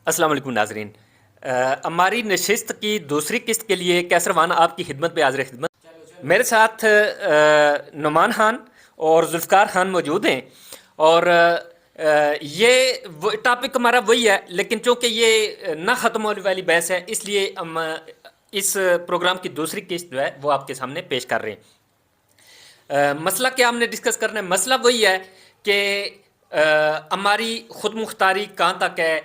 السلام علیکم ناظرین، ہماری نشست کی دوسری قسط کے لیے کیسروان آپ کی خدمت پہ حاضر خدمت۔ میرے ساتھ نعمان خان اور ذوالفقار خان موجود ہیں، اور یہ ٹاپک ہمارا وہی ہے، لیکن چونکہ یہ نہ ختم ہونے والی بحث ہے، اس لیے ہم اس پروگرام کی دوسری قسط جو ہے وہ آپ کے سامنے پیش کر رہے ہیں۔ مسئلہ کیا ہم نے ڈسکس کرنا ہے؟ مسئلہ وہی ہے کہ ہماری خود مختاری کہاں تک ہے،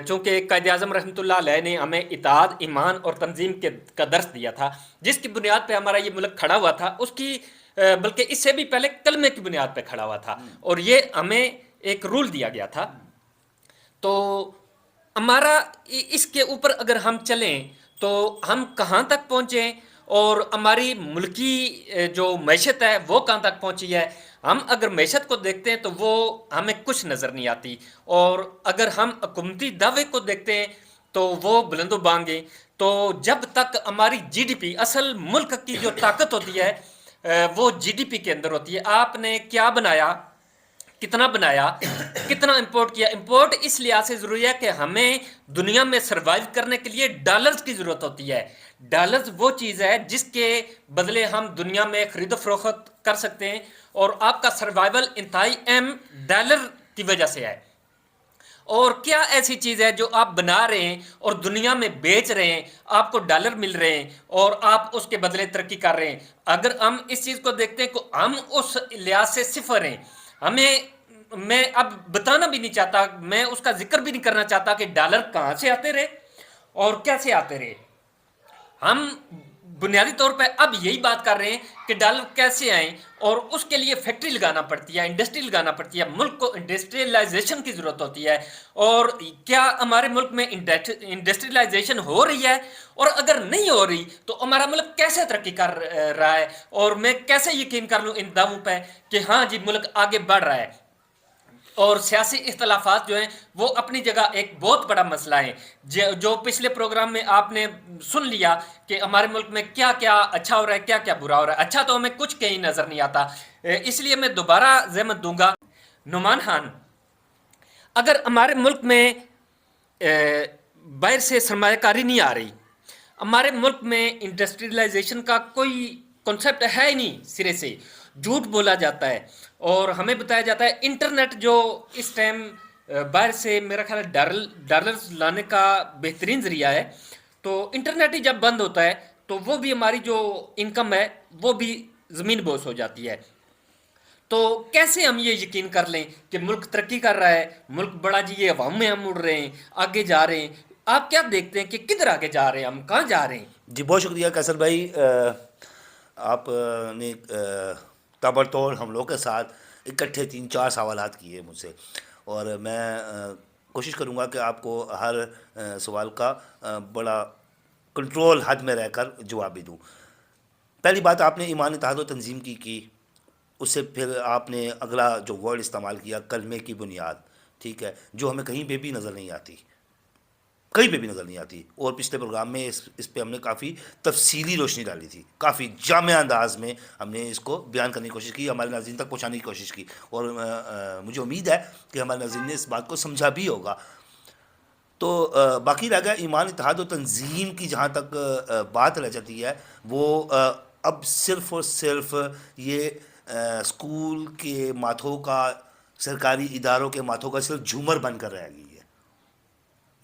چونکہ قائد اعظم رحمۃ اللہ علیہ نے ہمیں اطاعت، ایمان اور تنظیم کا درس دیا تھا، جس کی بنیاد پہ ہمارا یہ ملک کھڑا ہوا تھا، اس کی بلکہ اس سے بھی پہلے کلمے کی بنیاد پہ کھڑا ہوا تھا، اور یہ ہمیں ایک رول دیا گیا تھا۔ تو ہمارا اس کے اوپر اگر ہم چلیں تو ہم کہاں تک پہنچیں، اور ہماری ملکی جو معیشت ہے وہ کہاں تک پہنچی ہے۔ ہم اگر معیشت کو دیکھتے ہیں تو وہ ہمیں کچھ نظر نہیں آتی، اور اگر ہم حکومتی دعوے کو دیکھتے ہیں تو وہ بلند و بانگ ہیں۔ تو جب تک ہماری جی ڈی پی، اصل ملک کی جو طاقت ہوتی ہے وہ جی ڈی پی کے اندر ہوتی ہے۔ آپ نے کیا بنایا، کتنا بنایا، کتنا امپورٹ کیا۔ امپورٹ اس لحاظ سے ضروری ہے کہ ہمیں دنیا میں سروائیو کرنے کے لیے ڈالرز کی ضرورت ہوتی ہے۔ ڈالرز وہ چیز ہے جس کے بدلے ہم دنیا میں خرید و فروخت کر سکتے ہیں، اور آپ کا سروائیول انتہائی اہم ڈالر کی وجہ سے ہے۔ اور کیا ایسی چیز ہے جو آپ بنا رہے ہیں اور دنیا میں بیچ رہے ہیں، آپ کو ڈالر مل رہے ہیں اور آپ اس کے بدلے ترقی کر رہے ہیں؟ اگر ہم اس چیز کو دیکھتے ہیں کہ ہم اس لحاظ سے صفر ہیں، میں اب بتانا بھی نہیں چاہتا، میں اس کا ذکر بھی نہیں کرنا چاہتا کہ ڈالر کہاں سے آتے رہے اور کیسے آتے رہے۔ ہم بنیادی طور پہ اب یہی بات کر رہے ہیں کہ ڈالر کیسے آئیں، اور اس کے لیے فیکٹری لگانا پڑتی ہے، انڈسٹری لگانا پڑتی ہے، ملک کو انڈسٹریلائزیشن کی ضرورت ہوتی ہے۔ اور کیا ہمارے ملک میں انڈسٹریلائزیشن ہو رہی ہے؟ اور اگر نہیں ہو رہی تو ہمارا ملک کیسے ترقی کر رہا ہے؟ اور میں کیسے یقین کر لوں ان دعووں پہ کہ ہاں جی ملک آگے بڑھ رہا ہے؟ اور سیاسی اختلافات جو ہیں وہ اپنی جگہ ایک بہت بڑا مسئلہ ہے، جو پچھلے پروگرام میں آپ نے سن لیا کہ ہمارے ملک میں کیا کیا اچھا ہو رہا ہے، کیا کیا برا ہو رہا ہے۔ اچھا تو ہمیں کچھ کہیں نظر نہیں آتا، اس لیے میں دوبارہ زحمت دوں گا۔ نعمان خان، اگر ہمارے ملک میں باہر سے سرمایہ کاری نہیں آ رہی، ہمارے ملک میں انڈسٹریلائزیشن کا کوئی کنسیپٹ ہے ہی نہیں، سرے سے جھوٹ بولا جاتا ہے، اور ہمیں بتایا جاتا ہے انٹرنیٹ جو اس ٹائم باہر سے میرا خیال ہے ڈالرز لانے کا بہترین ذریعہ ہے، تو انٹرنیٹ ہی جب بند ہوتا ہے تو وہ بھی ہماری جو انکم ہے وہ بھی زمین بوس ہو جاتی ہے۔ تو کیسے ہم یہ یقین کر لیں کہ ملک ترقی کر رہا ہے، ملک بڑا جی، یہ عوام میں ہم اڑ رہے ہیں، آگے جا رہے ہیں؟ آپ کیا دیکھتے ہیں کہ کدھر آگے جا رہے ہیں، ہم کہاں جا رہے ہیں؟ جی بہت شکریہ کیسر بھائی، آپ نے تابڑ توڑ ہم لوگوں کے ساتھ اکٹھے 3-4 سوالات کیے مجھ سے، اور میں کوشش کروں گا کہ آپ کو ہر سوال کا بڑا کنٹرول حد میں رہ کر جواب بھی دوں۔ پہلی بات آپ نے ایمان، اتحاد و تنظیم کی، اس سے پھر آپ نے اگلا جو ورڈ استعمال کیا کلمے کی بنیاد، ٹھیک ہے، جو ہمیں کہیں پہ بھی نظر نہیں آتی، کہیں پہ بھی نظر نہیں آتی، اور پچھلے پروگرام میں اس پہ ہم نے کافی تفصیلی روشنی ڈالی تھی، کافی جامع انداز میں ہم نے اس کو بیان کرنے کی کوشش کی، ہمارے ناظرین تک پہنچانے کی کوشش کی، اور مجھے امید ہے کہ ہمارے ناظرین نے اس بات کو سمجھا بھی ہوگا۔ تو باقی رہ گیا ایمان، اتحاد و تنظیم کی جہاں تک بات رہ جاتی ہے، وہ اب صرف اور صرف یہ اسکول کے ماتھوں کا، سرکاری اداروں کے ماتھوں کا صرف جھومر بن کر رہ گئی ہے،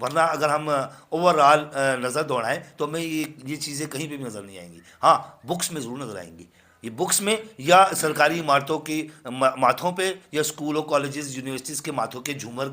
ورنہ اگر ہم اوور آل نظر دوڑائیں تو ہمیں یہ چیزیں کہیں پہ بھی نظر نہیں آئیں گی۔ ہاں، بکس میں ضرور نظر آئیں گی، یہ بکس میں یا سرکاری عمارتوں کی ماتھوں پہ، یا اسکولوں، کالجز، یونیورسٹیز کے ماتھوں کے جھومر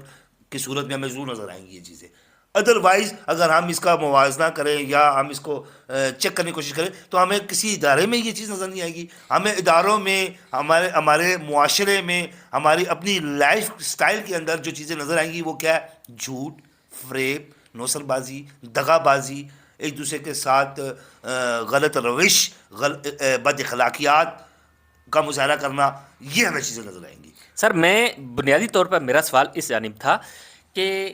کی صورت میں ہمیں ضرور نظر آئیں گی یہ چیزیں۔ ادروائز اگر ہم اس کا موازنہ کریں یا ہم اس کو چیک کرنے کی کوشش کریں تو ہمیں کسی ادارے میں یہ چیز نظر نہیں آئے گی، ہمیں اداروں میں، ہمارے معاشرے میں، ہماری اپنی لائف سٹائل کے اندر جو چیزیں نظر آئیں گی وہ کیا ہے؟ جھوٹ، فریب، نوسل بازی، دغا بازی، ایک دوسرے کے ساتھ غلط روش، بد اخلاقیات کا مظاہرہ کرنا، یہ ہمیں چیزیں نظر آئیں گی۔ سر، میں بنیادی طور پر میرا سوال اس جانب تھا کہ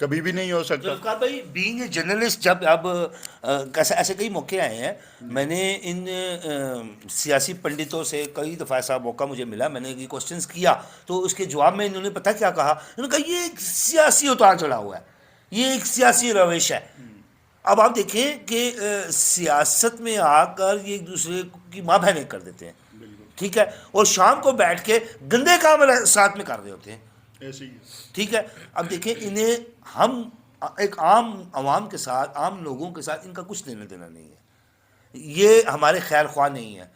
کبھی بھی نہیں ہو سکتا. ذوالفقار بھائی بینگ اے جرنلسٹ جب اب ایسے کئی موقع آئے ہیں, میں نے ان سیاسی پنڈتوں سے کئی دفعہ ایسا موقع مجھے ملا, میں نے یہ کوشچنس کیا تو اس کے جواب میں انہوں نے پتہ کیا کہا, انہوں نے کہا یہ ایک سیاسی اتار چڑھا ہوا ہے, یہ ایک سیاسی روش ہے. اب آپ دیکھیں کہ سیاست میں آ کر یہ ایک دوسرے کی ماں بہنیں کر دیتے ہیں, ٹھیک ہے, اور شام کو بیٹھ کے گندے کام ساتھ میں کر رہے ہوتے ہیں, ایسے ہی. ٹھیک ہے. اب دیکھیں انہیں ہم ایک عام عوام کے ساتھ, عام لوگوں کے ساتھ ان کا کچھ لینا دینا نہیں ہے, یہ ہمارے خیر خواہ نہیں ہے.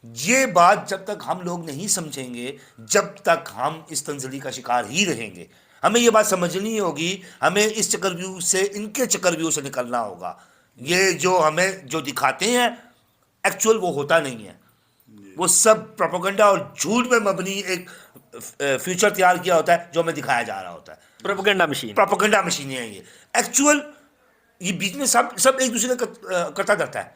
یہ بات جب تک ہم لوگ نہیں سمجھیں گے, جب تک ہم اس تنزلی کا شکار ہی رہیں گے. ہمیں یہ بات سمجھنی ہوگی, ہمیں اس چکر ویو سے, ان کے چکر ویو سے نکلنا ہوگا. یہ جو ہمیں جو دکھاتے ہیں ایکچول وہ ہوتا نہیں ہے, وہ سب پروپیگنڈا اور جھوٹ میں مبنی ایک فیوچر تیار کیا ہوتا ہے جو ہمیں دکھایا جا رہا ہوتا ہے. Propaganda machine. پروپیگنڈا مشینیں ہیں یہ. ایکچول یہ بیچ میں سب ایک دوسرے کا کرتا دھرتا ہے.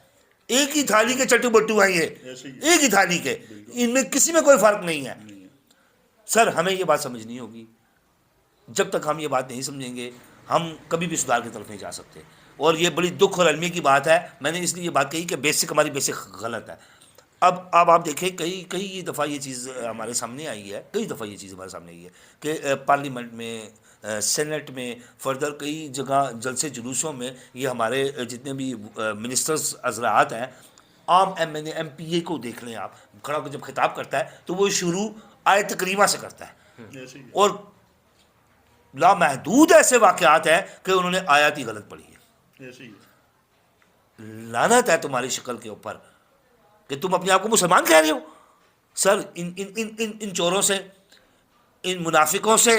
ایک ہی تھالی کے چٹو بٹو ہیں یہ, ایک ہی تھالی کے, ان میں کسی میں کوئی فرق نہیں ہے. سر ہمیں یہ بات سمجھنی ہوگی, جب تک ہم یہ بات نہیں سمجھیں گے ہم کبھی بھی سدھار کی طرف نہیں جا سکتے. اور یہ بڑی دکھ اور المی کی بات ہے, میں نے اس لیے یہ بات کہی کہ بیسک ہماری بیسک غلط ہے. اب آپ دیکھیں کئی دفعہ یہ چیز ہمارے سامنے آئی ہے, کئی دفعہ یہ چیز ہمارے سامنے آئی ہے کہ پارلیمنٹ میں, سینٹ میں, فردر کئی جگہ جلسے جلوسوں میں یہ ہمارے جتنے بھی منسٹرز حضرات ہیں, عام M N A M P A کو دیکھ لیں آپ, کھڑا ہو کے جب خطاب کرتا ہے تو وہ شروع آیت کریمہ سے کرتا ہے, اور لامحدود ایسے واقعات ہیں کہ انہوں نے آیات ہی غلط پڑھی ہے. لعنت ہے تمہاری شکل کے اوپر کہ تم اپنے آپ کو مسلمان کہہ رہے ہو. سر ان چوروں سے, ان منافقوں سے,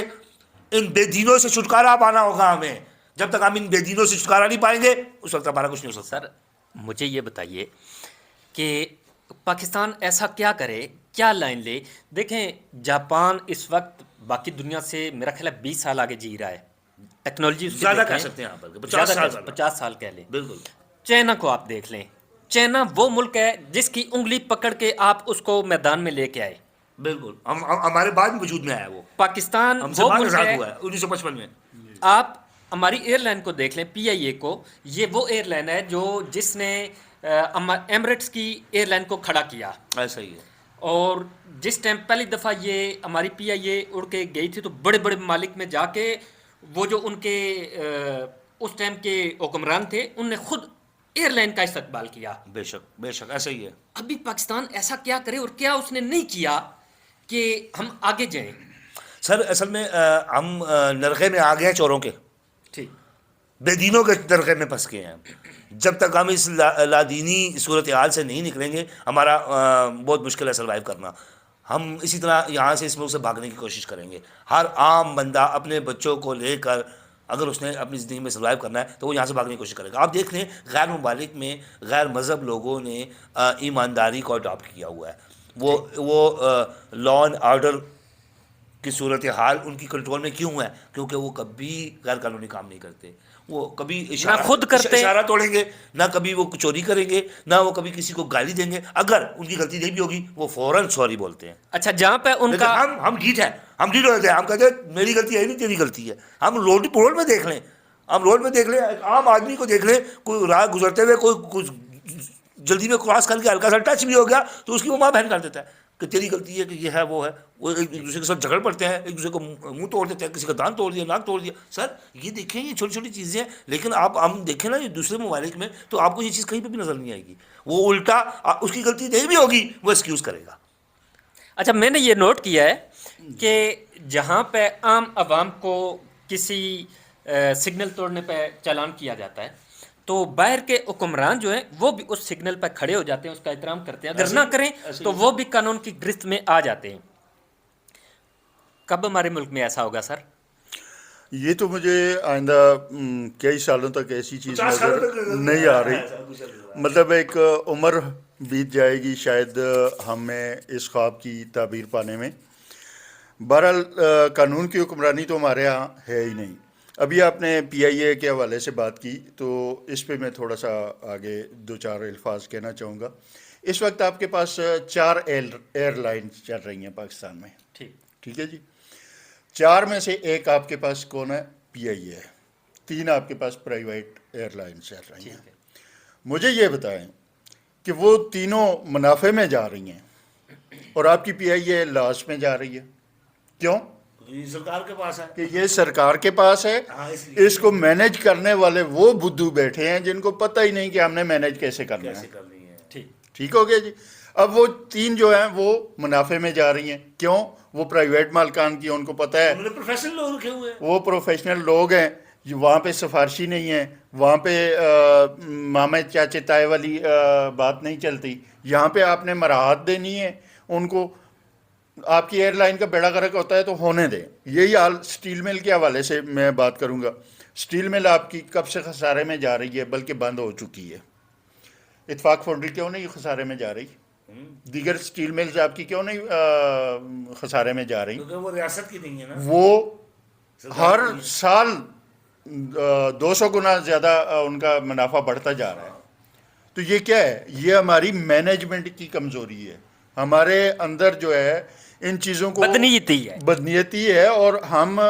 ان بے دینوں سے چھٹکارا پانا ہوگا ہمیں. جب تک ہم ان بے دینوں سے چھٹکارا نہیں پائیں گے اس وقت ہمارا کچھ نہیں ہو سکتا. سر مجھے یہ بتائیے کہ پاکستان ایسا کیا کرے, کیا لائن لے؟ دیکھیں جاپان اس وقت باقی دنیا سے میرا خیال ہے 20 سال آگے جی رہا ہے, ٹیکنالوجی اس کی زیادہ دیکھیں, کہہ سکتے ہیں یہاں پر 50 سال کہہ لیں. بالکل. چائنا کو آپ دیکھ لیں, چائنا وہ ملک ہے جس کی انگلی پکڑ کے آپ اس کو میدان میں لے کے آئے. بالکل ہمارے بعد وجود میں آیا وہ. پاکستان ہم سے وہ بعد ملک آزاد ہے, ہوا ہے 1955 میں. آپ ہماری ایئر لائن کو دیکھ لیں, پی آئی اے کو, یہ وہ ایئر لائن ہے جس نے ایمریٹس کی ایئر لائن کو کھڑا کیا. ایسا ہی ہے. اور جس ٹائم پہلی دفعہ یہ ہماری پی آئی اے اڑ کے گئی تھی تو بڑے بڑے ممالک میں جا کے وہ جو ان کے اس ٹائم کے حکمران تھے ان نے خود ایئر لائن کا استقبال کیا. بے شک ایسا ہی ہے. ابھی پاکستان ایسا کیا کرے اور کیا اس نے نہیں کیا کہ ہم آگے جائیں؟ سر اصل میں ہم نرغے میں آ گئے ہیں چوروں کے, ٹھیک, بے دینوں کے نرغے میں پھنس گئے ہیں. جب تک ہم اس لادینی صورتحال سے نہیں نکلیں گے ہمارا بہت مشکل ہے سروائیو کرنا. ہم اسی طرح یہاں سے اس ملک سے بھاگنے کی کوشش کریں گے. ہر عام بندہ اپنے بچوں کو لے کر اگر اس نے اپنی زندگی میں سروائیو کرنا ہے تو وہ یہاں سے بھاگنے کی کوشش کرے گا. آپ دیکھ لیں غیر ممالک میں غیر مذہب لوگوں نے ایمانداری کو اڈاپٹ کیا ہوا ہے. وہ لا اینڈ آرڈر کی صورتحال ان کی کنٹرول میں کیوں ہے؟ کیونکہ وہ کبھی غیر قانونی کام نہیں کرتے. وہ کبھی خود کرتے, اشارہ توڑیں گے, نہ کبھی وہ چوری کریں گے, نہ وہ کبھی کسی کو گالی دیں گے. اگر ان کی غلطی نہیں بھی ہوگی وہ فوراً سوری بولتے ہیں. اچھا جہاں پہ ان کا ہم ڈھیٹ ہیں, ہم ڈھیٹ ہوتے ہیں, ہم کہتے ہیں میری غلطی ہے نہیں تیری غلطی ہے. ہم روڈ میں دیکھ لیں, عام آدمی کو دیکھ لیں, کوئی راہ گزرتے ہوئے کوئی جلدی میں کراس کر کے ہلکا سا ٹچ بھی ہو گیا تو اس کی وہ ماں بہن کر دیتا ہے کہ تیری غلطی ہے, کہ یہ ہے وہ ہے. وہ ایک دوسرے کے ساتھ جھگڑ پڑتے ہیں, ایک دوسرے کو منہ توڑ دیتے ہیں, کسی کا دان توڑ دیا, ناک توڑ دیا. سر یہ دیکھیں یہ چھوٹی چھوٹی چیزیں ہیں, لیکن ہم دیکھیں نا یہ دوسرے ممالک میں تو آپ کو یہ چیز کہیں پہ بھی نظر نہیں آئے گی. وہ الٹا اس کی غلطی نہیں بھی ہوگی وہ ایکسکیوز کرے گا. اچھا میں نے یہ نوٹ کیا ہے کہ جہاں پہ عام عوام کو کسی سگنل توڑنے پہ چالان کیا جاتا ہے تو باہر کے حکمران جو ہیں وہ بھی اس سگنل پہ کھڑے ہو جاتے ہیں, اس کا احترام کرتے ہیں. اگر نہ کریں تو وہ بھی قانون کی گرفت میں آ جاتے ہیں. کب ہمارے ملک میں ایسا ہوگا سر؟ یہ تو مجھے آئندہ کئی سالوں تک ایسی چیز نظر نہیں آ رہی. مطلب ایک عمر بیت جائے گی شاید ہمیں اس خواب کی تعبیر پانے میں. بہرحال قانون کی حکمرانی تو ہمارے ہاں ہے ہی نہیں. ابھی آپ نے پی آئی اے کے حوالے سے بات کی تو اس پہ میں تھوڑا سا آگے 2-4 الفاظ کہنا چاہوں گا. اس وقت آپ کے پاس 4 ایئر لائنز چل رہی ہیں پاکستان میں. ٹھیک ہے جی. 4 میں سے ایک آپ کے پاس کون ہے؟ پی آئی اے ہے. 3 آپ کے پاس پرائیویٹ ایئر لائن چل رہی ہیں. مجھے یہ بتائیں کہ وہ تینوں منافع میں جا رہی ہیں اور آپ کی پی آئی اے لاس میں جا رہی ہے. کیوں؟ یہ سرکار کے پاس ہے. کہ یہ سرکار کے پاس ہے. اس کو مینیج کرنے والے وہ بدھو بیٹھے ہیں جن کو پتہ ہی نہیں کہ ہم نے مینیج کیسے کرنا ہے. کرنی ہے. ٹھیک ہو گیا جی. اب وہ 3 جو ہیں وہ منافع میں جا رہی ہیں. کیوں؟ وہ پرائیویٹ مالکان کی، ان کو پتہ ہے، انہوں نے پروفیشنل لوگ رکھے ہوئے ہیں. وہ پروفیشنل لوگ ہیں. وہاں پہ سفارشی نہیں ہے، وہاں پہ مامے چاچے تائے والی بات نہیں چلتی. یہاں پہ آپ نے مراحت دینی ہے ان کو. آپ کی ایئر لائن کا بیڑا غرق ہوتا ہے تو ہونے دیں. یہی حال سٹیل مل کے حوالے سے میں بات کروں گا. سٹیل مل آپ کی کب سے خسارے میں جا رہی ہے، بلکہ بند ہو چکی ہے. اتفاق فاؤنڈری کیوں نہیں خسارے میں جا رہی؟ دیگر سٹیل ملز آپ کی کیوں نہیں خسارے میں جا رہی؟ کیونکہ وہ ریاست کی نہیں ہے نا. وہ ہر سال 200 گنا زیادہ ان کا منافع بڑھتا جا رہا ہے. تو یہ کیا ہے؟ یہ ہماری مینجمنٹ کی کمزوری ہے. ہمارے اندر جو ہے ان چیزوں کو بدنیتی ہے، اور ہم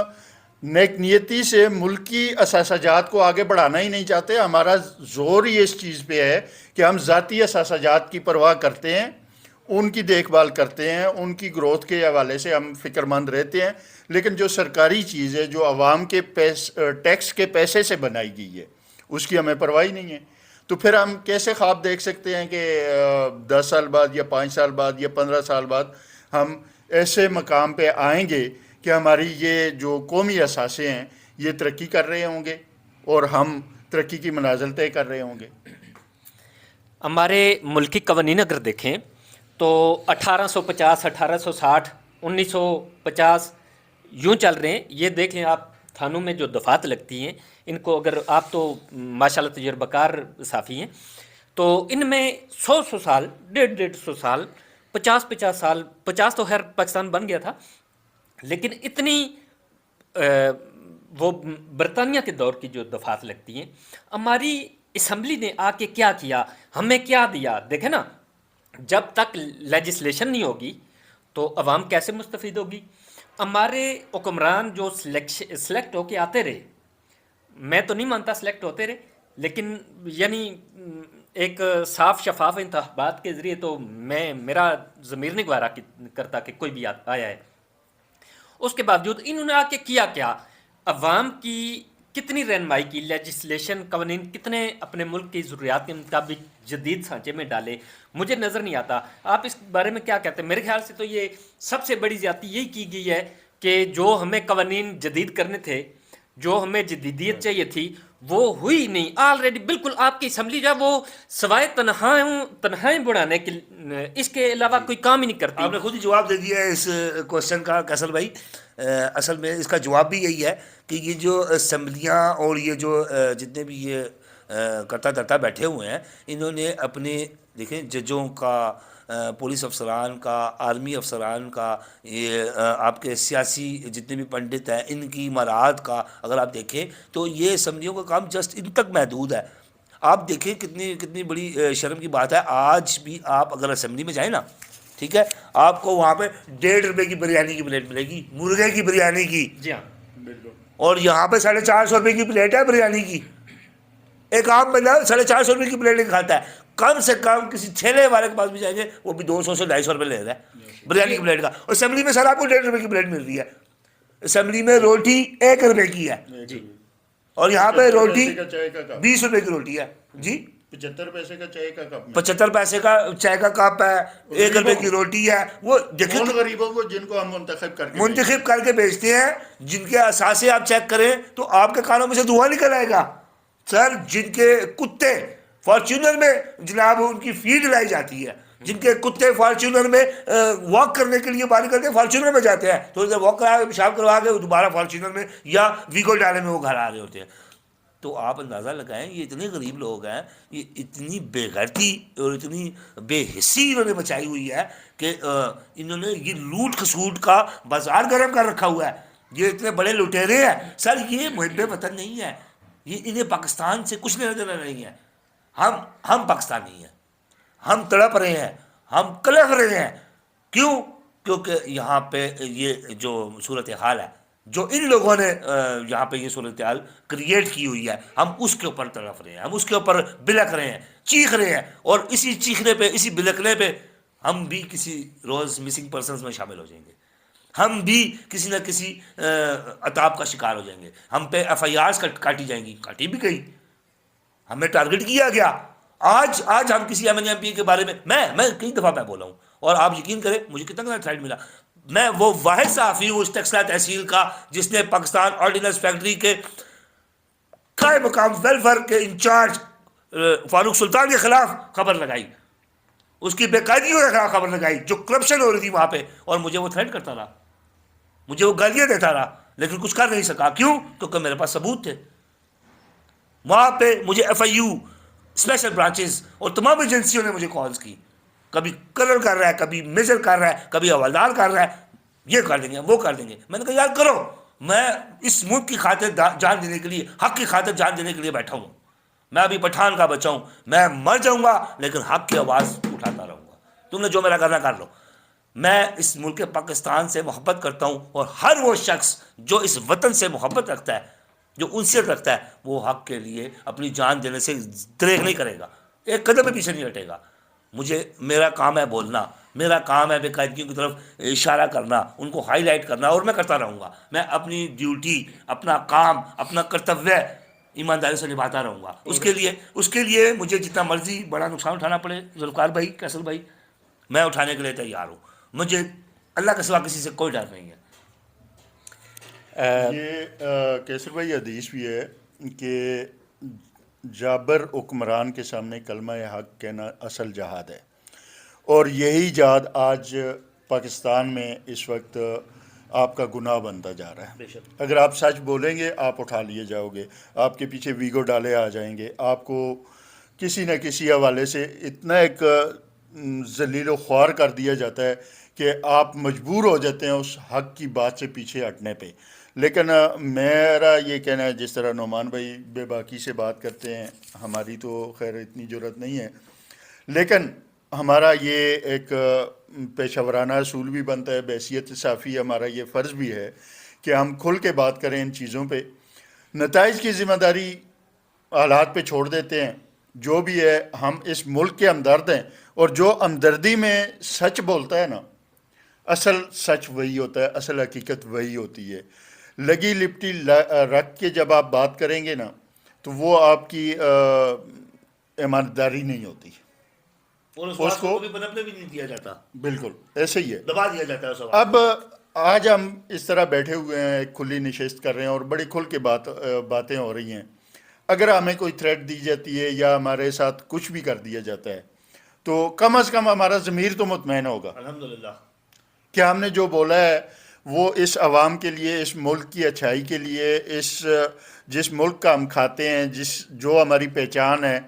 نیک نیتی سے ملک کی اثاثہ جات کو آگے بڑھانا ہی نہیں چاہتے. ہمارا زور ہی اس چیز پہ ہے کہ ہم ذاتی اثاثہ جات کی پرواہ کرتے ہیں، ان کی دیکھ بھال کرتے ہیں، ان کی گروتھ کے حوالے سے ہم فکر مند رہتے ہیں. لیکن جو سرکاری چیز ہے، جو عوام کے ٹیکس کے پیسے سے بنائی گئی ہے، اس کی ہمیں پرواہ نہیں ہے. تو پھر ہم کیسے خواب دیکھ سکتے ہیں کہ 10 سال بعد یا 5 سال بعد یا 15 سال بعد ہم ایسے مقام پہ آئیں گے کہ ہماری یہ جو قومی اثاثے ہیں یہ ترقی کر رہے ہوں گے اور ہم ترقی کی منازل طے کر رہے ہوں گے. ہمارے ملکی قوانین اگر دیکھیں تو 1850، 1860، 1950 یوں چل رہے ہیں. یہ دیکھ لیں آپ، تھانوں میں جو دفعات لگتی ہیں ان کو، اگر آپ تو ماشاءاللہ تجربہ کار صافی ہیں، تو ان میں 100 سال، 150 سال، 50 سال، 50 تو خیر پاکستان بن گیا تھا، لیکن اتنی وہ برطانیہ کے دور کی جو دفعات لگتی ہیں. ہماری اسمبلی نے آ کے کیا کیا، ہمیں کیا دیا؟ دیکھیں نا، جب تک لیجسلیشن نہیں ہوگی تو عوام کیسے مستفید ہوگی؟ ہمارے حکمران جو سلیکٹ ہو کے آتے رہے، میں تو نہیں مانتا سلیکٹ ہوتے رہے، لیکن یعنی ایک صاف شفاف انتخابات کے ذریعے، تو میرا ضمیر نہیں گوارا کرتا کہ کوئی بھی آیا ہے. اس کے باوجود انہوں نے آ کے کیا کیا؟ عوام کی کتنی رہنمائی کی، لیجسلیشن، قوانین کتنے اپنے ملک کی ضروریات کے مطابق جدید سانچے میں ڈالے، مجھے نظر نہیں آتا. آپ اس بارے میں کیا کہتے ہیں؟ میرے خیال سے تو یہ سب سے بڑی زیادتی یہی کی گئی ہے کہ جو ہمیں قوانین جدید کرنے تھے، جو ہمیں جدیدیت چاہیے تھی، وہ ہوئی نہیں. آلریڈی بالکل آپ کی اسمبلی جو ہے وہ سوائے تنہائیں بڑھانے کے اس کے علاوہ کوئی کام ہی نہیں کرتی. آپ نے خود ہی جواب دے دیا ہے اس کوشچن کا کیسر بھائی. اصل میں اس کا جواب بھی یہی ہے کہ یہ جو اسمبلیاں اور یہ جو جتنے بھی یہ کرتا دھرتا بیٹھے ہوئے ہیں، انہوں نے اپنے، دیکھیں، ججوں کا، پولیس افسران کا، آرمی افسران کا، یہ آپ کے سیاسی جتنے بھی پنڈت ہیں، ان کی مراعات کا اگر آپ دیکھیں تو یہ اسمبلیوں کا کام جسٹ ان تک محدود ہے. آپ دیکھیں کتنی بڑی شرم کی بات ہے. آج بھی آپ اگر اسمبلی میں جائیں نا، ٹھیک ہے، آپ کو وہاں پہ 1.5 روپے کی بریانی کی پلیٹ ملے گی، مرغے کی بریانی کی. جی ہاں، اور یہاں پہ 450 روپے کی پلیٹ ہے بریانی کی. ایک عام بندہ 450 روپے کی پلیٹ کھاتا ہے. کم سے کم کسی ٹھیلے والے کے پاس بھی جائیں گے، وہ بھی 200 سے 250 روپے لے رہا ہے بریانی کی پلیٹ کا. اور اسمبلی میں سر آپ کو 1.5 روپے کی پلیٹ مل رہی ہے. اسمبلی میں روٹی 1 روپے کی ہے جی، اور یہاں پہ روٹی 20 روپے کی روٹی ہے جی. 75 پیسے کا چائے کا کپ، 75 پیسے کا چائے کا کپ ہے، 1 روپے کی روٹی ہے. وہ دیکھیں ان غریبوں کو جن کو ہم منتخب کر کے بیچتے ہیں، جن کے اثاثے آپ چیک کریں تو آپ کے کانوں میں سے دھواں نکل آئے گا سر. جن کے کتے فارچونر میں جناب ان کی فیڈ لائی جاتی ہے، جن کے کتے فارچونر میں واک کرنے کے لیے باہر کرتے ہیں، فارچونر میں جاتے ہیں، تو واک کرا کے پیشاب کروا کے دوبارہ فارچونر میں یا ویگو ڈالے میں وہ گھر آ رہے ہوتے ہیں. تو آپ اندازہ لگائیں، یہ اتنے غریب لوگ ہیں، یہ اتنی بے غیرتی اور اتنی بے حسی انہوں نے مچائی ہوئی ہے کہ انہوں نے یہ لوٹ کھسوٹ کا بازار گرم کر رکھا ہوا ہے. یہ اتنے بڑے لٹیرے ہیں سر. یہ محب وطن نہیں ہے، یہ انہیں پاکستان سے کچھ لینا دینا نہیں ہے. ہم پاکستانی ہیں، ہم تڑپ رہے ہیں، ہم کلپ رہے ہیں. کیوں؟ کیونکہ یہاں پہ یہ جو صورت حال ہے، جو ان لوگوں نے یہاں پہ یہ صورتحال کریٹ کی ہوئی ہے، ہم اس کے اوپر تڑپ رہے ہیں، ہم اس کے اوپر بلک رہے ہیں، چیخ رہے ہیں، اور اسی چیخنے پہ، اسی بلکنے پہ ہم بھی کسی روز مسنگ پرسنز میں شامل ہو جائیں گے، ہم بھی کسی نہ کسی عطاب کا شکار ہو جائیں گے، ہم پہ ایف آئی آرز کاٹی جائیں گی، کاٹی بھی گئی، ہمیں ٹارگٹ کیا گیا۔ آج ہم کسی ایم این ایم پی کے بارے میں کئی دفعہ میں بولا ہوں، اور آپ یقین کریں مجھے کتنا تھریٹ ملا۔ میں وہ واحد صحافی ہوں اس ٹیکسلا تحصیل کا جس نے پاکستان آرڈیننس فیکٹری کے قائم مقام ویلفیئر کے انچارج فاروق سلطان کے خلاف خبر لگائی، اس کی بے قاعدیوں کے خلاف خبر لگائی، جو کرپشن ہو رہی تھی وہاں پہ، اور مجھے وہ تھریٹ کرتا رہا، مجھے وہ گالیاں دیتا رہا، لیکن کچھ کر نہیں سکا۔ کیوں؟ کیونکہ میرے پاس ثبوت تھے۔ وہاں پہ مجھے F I U, special branches اور تمام ایجنسیوں نے مجھے کالز کی، کبھی کرنل کر رہا ہے، کبھی میجر کر رہا ہے، کبھی حوالدار کر رہا ہے، یہ کر دیں گے وہ کر دیں گے۔ میں نے کہا یار کرو، میں اس ملک کی خاطر جان دینے کے لیے، حق کی خاطر جان دینے کے لیے بیٹھا ہوں۔ میں ابھی پٹھان کا بچہ ہوں، میں مر جاؤں گا لیکن حق کی آواز اٹھاتا رہوں گا، تم نے جو میرا کرنا کر لو۔ میں اس ملک پاکستان سے محبت کرتا ہوں، اور ہر وہ شخص جو اس وطن سے محبت رکھتا ہے، جو انسیت رکھتا ہے، وہ حق کے لیے اپنی جان دینے سے دریغ نہیں کرے گا، ایک قدم بھی پیچھے نہیں ہٹے گا۔ میرا کام ہے بولنا، میرا کام ہے بے قاعدگیوں کی طرف اشارہ کرنا، ان کو ہائی لائٹ کرنا، اور میں کرتا رہوں گا۔ میں اپنی ڈیوٹی، اپنا کام، اپنا کرتویہ ایمانداری سے نبھاتا رہوں گا۔ اس کے لیے مجھے جتنا مرضی بڑا نقصان اٹھانا پڑے، ذوالفقار بھائی، کیسر بھائی، میں اٹھانے کے لیے تیار ہوں۔ مجھے اللہ کے سوا کسی سے کوئی ڈر نہیں ہے۔ یہ کیسر بھائی حدیث بھی ہے کہ جابر حکمران کے سامنے کلمہ حق کہنا اصل جہاد ہے، اور یہی جہاد آج پاکستان میں اس وقت آپ کا گناہ بنتا جا رہا ہے۔ اگر آپ سچ بولیں گے آپ اٹھا لیے جاؤ گے، آپ کے پیچھے ویگو ڈالے آ جائیں گے، آپ کو کسی نہ کسی حوالے سے اتنا ایک ذلیل و خوار کر دیا جاتا ہے کہ آپ مجبور ہو جاتے ہیں اس حق کی بات سے پیچھے ہٹنے پہ۔ لیکن میرا یہ کہنا ہے، جس طرح نعمان بھائی بے باکی سے بات کرتے ہیں، ہماری تو خیر اتنی جرت نہیں ہے، لیکن ہمارا یہ ایک پیشہ ورانہ اصول بھی بنتا ہے، بحیثیت صحافی ہمارا یہ فرض بھی ہے کہ ہم کھل کے بات کریں ان چیزوں پہ۔ نتائج کی ذمہ داری حالات پہ چھوڑ دیتے ہیں، جو بھی ہے ہم اس ملک کے ہمدرد ہیں، اور جو ہمدردی میں سچ بولتا ہے نا، اصل سچ وہی ہوتا ہے، اصل حقیقت وہی ہوتی ہے۔ لگی لپٹی رکھ کے جب آپ بات کریں گے نا تو وہ آپ کی ایمانداری نہیں ہوتی، اور اس کو بھی بننے بھی نہیں دیا جاتا، بالکل ایسے ہی ہے۔ دبا دیا جاتا ہے۔ اب آج ہم اس طرح بیٹھے ہوئے ہیں، ایک کھلی نشست کر رہے ہیں، اور بڑی کھل کے باتیں ہو رہی ہیں۔ اگر ہمیں کوئی تھریٹ دی جاتی ہے یا ہمارے ساتھ کچھ بھی کر دیا جاتا ہے تو کم از کم ہمارا ضمیر تو مطمئن ہوگا الحمدللہ کہ ہم نے جو بولا ہے وہ اس عوام کے لیے، اس ملک کی اچھائی کے لیے، جس ملک کا ہم کھاتے ہیں، جو ہماری پہچان ہے،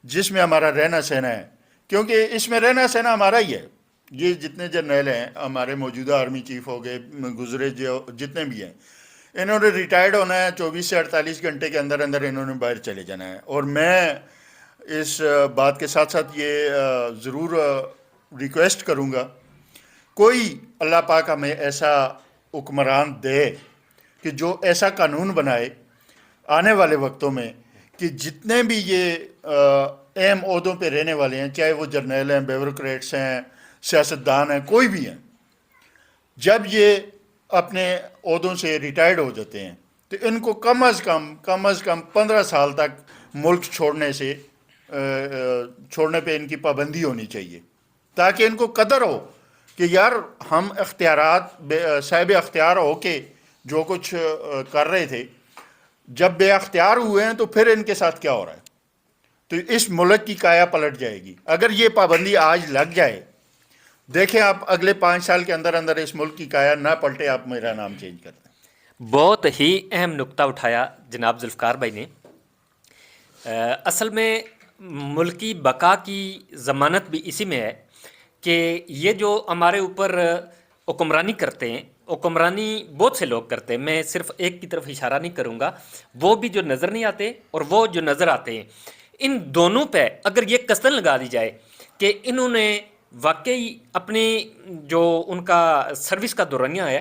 جس میں ہمارا رہنا سہنا ہے، کیونکہ اس میں رہنا سہنا ہمارا ہی ہے۔ یہ جتنے جرنیل ہیں، ہمارے موجودہ آرمی چیف ہو گئے، گزرے جو جتنے بھی ہیں، انہوں نے ریٹائرڈ ہونا ہے، 24 سے 48 گھنٹے کے اندر اندر انہوں نے باہر چلے جانا ہے۔ اور میں اس بات کے ساتھ ساتھ یہ ضرور ریکویسٹ کروں گا، کوئی اللہ پاک ہمیں ایسا حکمران دے کہ جو ایسا قانون بنائے آنے والے وقتوں میں کہ جتنے بھی یہ اہم عہدوں پہ رہنے والے ہیں، چاہے وہ جرنیل ہیں، بیوروکریٹس ہیں، سیاستدان ہیں، کوئی بھی ہیں، جب یہ اپنے عہدوں سے ریٹائرڈ ہو جاتے ہیں تو ان کو کم از کم 15 سال تک ملک چھوڑنے پہ ان کی پابندی ہونی چاہیے، تاکہ ان کو قدر ہو کہ یار ہم صاحب اختیار ہو کے جو کچھ کر رہے تھے، جب بے اختیار ہوئے ہیں تو پھر ان کے ساتھ کیا ہو رہا ہے۔ تو اس ملک کی کایا پلٹ جائے گی اگر یہ پابندی آج لگ جائے۔ دیکھیں آپ اگلے 5 سال کے اندر اندر اس ملک کی کایا نہ پلٹے، آپ میرا نام چینج کر دیں۔ بہت ہی اہم نقطہ اٹھایا جناب ذوالفقار بھائی نے۔ اصل میں ملکی بقا کی ضمانت بھی اسی میں ہے کہ یہ جو ہمارے اوپر حکمرانی کرتے ہیں، حکمرانی بہت سے لوگ کرتے ہیں، میں صرف ایک کی طرف اشارہ نہیں کروں گا، وہ بھی جو نظر نہیں آتے اور وہ جو نظر آتے ہیں، ان دونوں پہ اگر یہ قسطن لگا دی جائے کہ انہوں نے واقعی اپنی جو ان کا سروس کا دورانیہ ہے